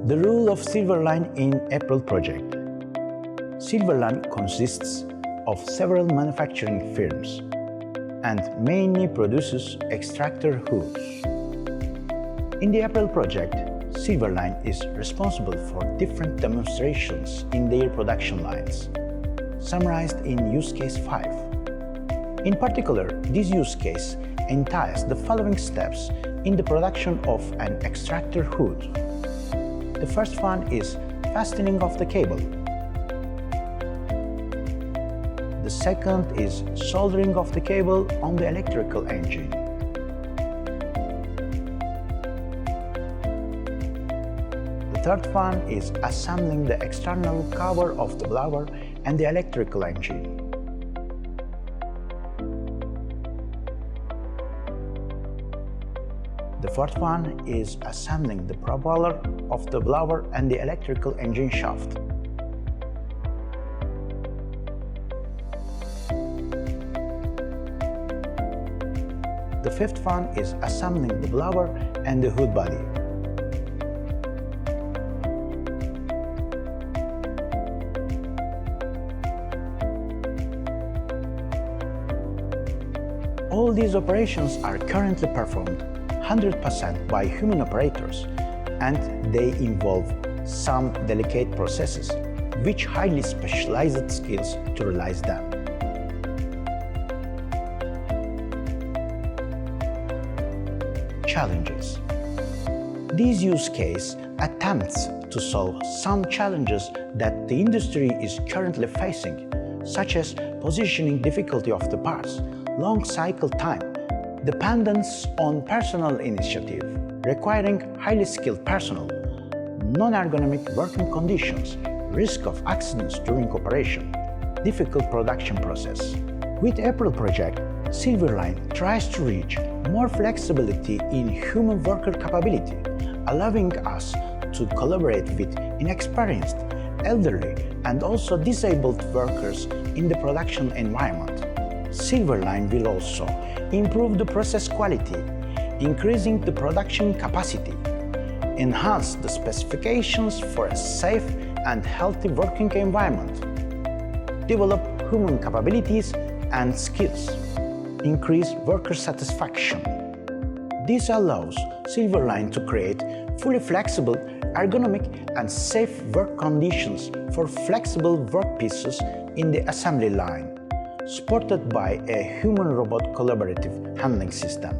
The role of Silverline in April project. Silverline consists of several manufacturing firms and mainly produces extractor hoods. In the April project, Silverline is responsible for different demonstrations in their production lines, summarized in use case 5. In particular, this use case entails the following steps in the production of an extractor hood. The first one is fastening of the cable. The second is soldering of the cable on the electrical engine. The third one is assembling the external cover of the blower and the electrical engine. The fourth one is assembling the propeller of the blower and the electrical engine shaft. The fifth one is assembling the blower and the hood body. All these operations are currently performed 100% by human operators, and they involve some delicate processes which highly specialized skills to realize them. Challenges. This use case attempts to solve some challenges that the industry is currently facing, such as positioning difficulty of the parts, long cycle time, dependence on personal initiative, requiring highly skilled personnel, non-ergonomic working conditions, risk of accidents during operation, difficult production process. With April project, Silverline tries to reach more flexibility in human worker capability, allowing us to collaborate with inexperienced, elderly, and also disabled workers in the production environment. Silverline will also improve the process quality, increasing the production capacity, enhance the specifications for a safe and healthy working environment, develop human capabilities and skills, increase worker satisfaction. This allows Silverline to create fully flexible, ergonomic and safe work conditions for flexible workpieces in the assembly line, supported by a human-robot collaborative handling system.